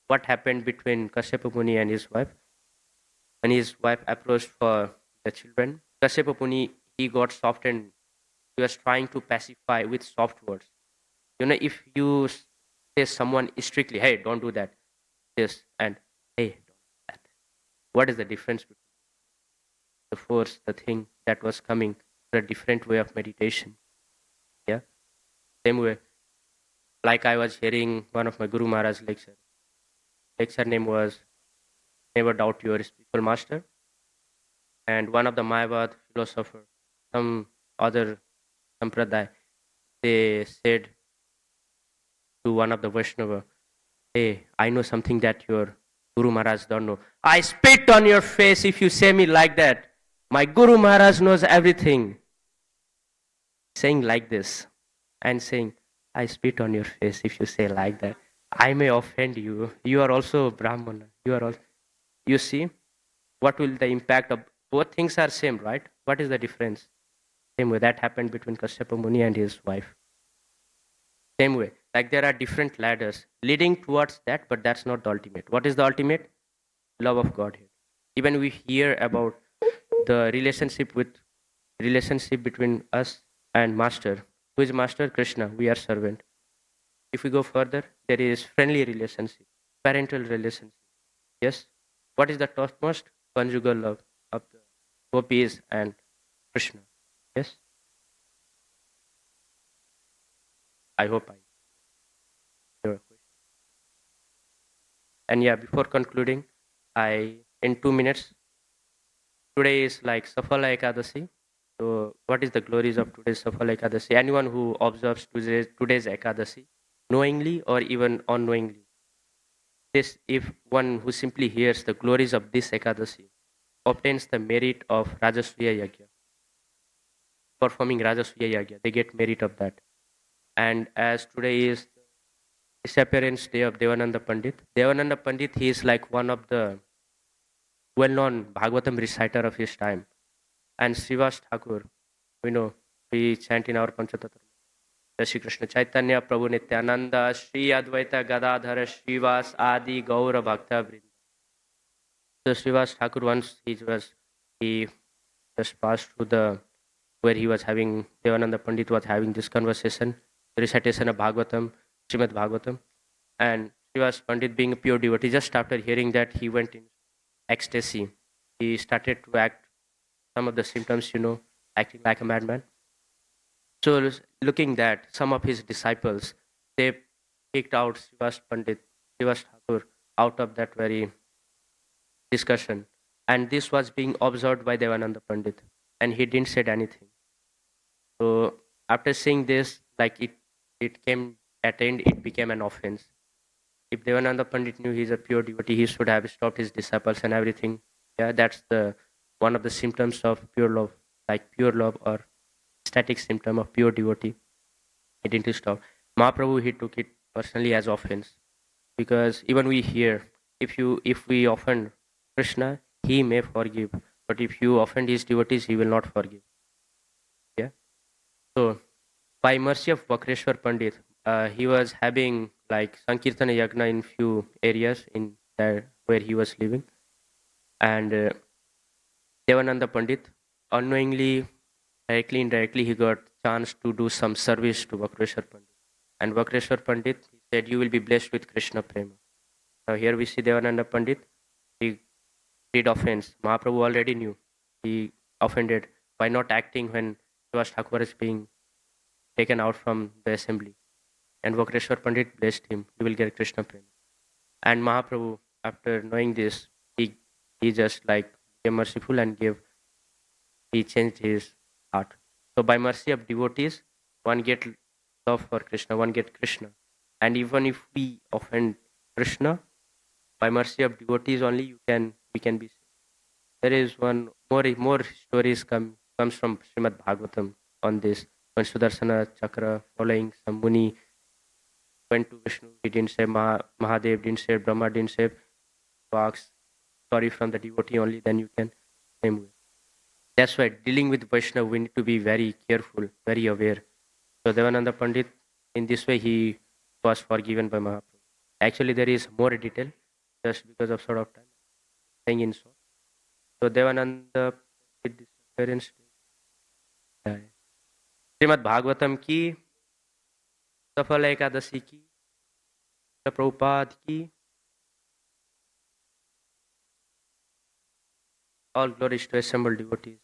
What happened between Kasyapa Muni and his wife? When his wife approached for the children, Kasyapa Muni he got soft and he was trying to pacify with soft words. You know, if you say someone strictly, hey, don't do that, this, and hey, don't do that. What is the difference between the force, the thing that was coming, a different way of meditation? Yeah, same way. Like I was hearing one of my Guru Maharaj lecture. Lecture name was Never Doubt Your Spiritual Master. And one of the Mayavad philosopher, some other sampradaya, they said to one of the Vaishnava, hey, I know something that your Guru Maharaj don't know. I spit on your face if you say me like that. My Guru Maharaj knows everything. Saying like this and saying, I spit on your face if you say like that. I may offend you. You are also Brahmana. You are also, you see, what will the impact of both things are same, right? What is the difference? Same way that happened between Kasyapa Muni and his wife. Same way, like there are different ladders leading towards that, but that's not the ultimate. What is the ultimate? Love of Godhead. Even we hear about the relationship between us and Master. Who is Master? Krishna. We are servant. If we go further, there is friendly relationship, parental relationship. Yes. What is the topmost? Conjugal love of the gopis and Krishna. Yes. I hope I. Your question. And yeah, before concluding, in 2 minutes, today is like Safala Ekadasi. So, what is the glories of today's Safala Ekadasi? Anyone who observes today's Ekadasi, knowingly or even unknowingly, this, if one who simply hears the glories of this Ekadasi, obtains the merit of Rajasuya Yagya, performing Rajasuya Yagya, they get merit of that. And as today is the disappearance day of Devananda Pandit, he is like one of the well-known Bhagavatam reciter of his time. And Srivas Thakur, we know, we chant in our Panchatattva. Shri Krishna Chaitanya Prabhu Nityananda Shri Advaita Gadadhara Srivas Adi Gaura Bhakta Vrinda. So Srivas Thakur once he just passed through the where he was having Devananda Pandit was having this conversation, recitation of Bhagavatam, Srimad Bhagavatam, and Srivas Pandit being a pure devotee, just after hearing that he went in ecstasy. He started to act some of the symptoms, acting like a madman. So looking that some of his disciples, they kicked out Srivas Thakur out of that very discussion. And this was being observed by Devananda Pandit. And he didn't say anything. So after seeing this, like it came at end, it became an offense. If Devananda Pandit knew he's a pure devotee, he should have stopped his disciples and everything. Yeah, that's the one of the symptoms of pure love, like pure love or static symptom of pure devotee. He didn't stop. Mahaprabhu, he took it personally as offense, because even we hear, if we offend Krishna, he may forgive, but if you offend his devotees, he will not forgive. Yeah. So by mercy of Vakreshwar Pandit, he was having like Sankirtana Yagna in few areas in there where he was living, and Devananda Pandit unknowingly, directly indirectly, he got chance to do some service to Vakreshwar Pandit, and Vakreshwar Pandit, he said, "You will be blessed with Krishna Prema." Now here we see Devananda Pandit, he did offense. Mahaprabhu already knew he offended by not acting when Srivas Thakur is being taken out from the assembly. And Vakreshwar Pandit blessed him, he will get Krishna Prema. And Mahaprabhu, after knowing this, he just like became merciful and he changed his heart. So by mercy of devotees, one get love for Krishna, one get Krishna. And even if we offend Krishna, by mercy of devotees only we can be saved. There is one more stories comes from Srimad Bhagavatam on this. When Sudarsana Chakra following some Muni went to Vishnu, he didn't say Mahadev, didn't say Brahma, didn't say Vax, sorry from the devotee only, then you can same way. That's why dealing with Vaishnava, we need to be very careful, very aware. So Devananda Pandit, in this way, he was forgiven by Mahaprabhu. Actually, there is more detail, just because of sort of time, saying in short. So Devananda with this parents, Shrimad Bhagavatam की, सफल एकादशी की, प्रभुपाद की, all glories to assembled devotees.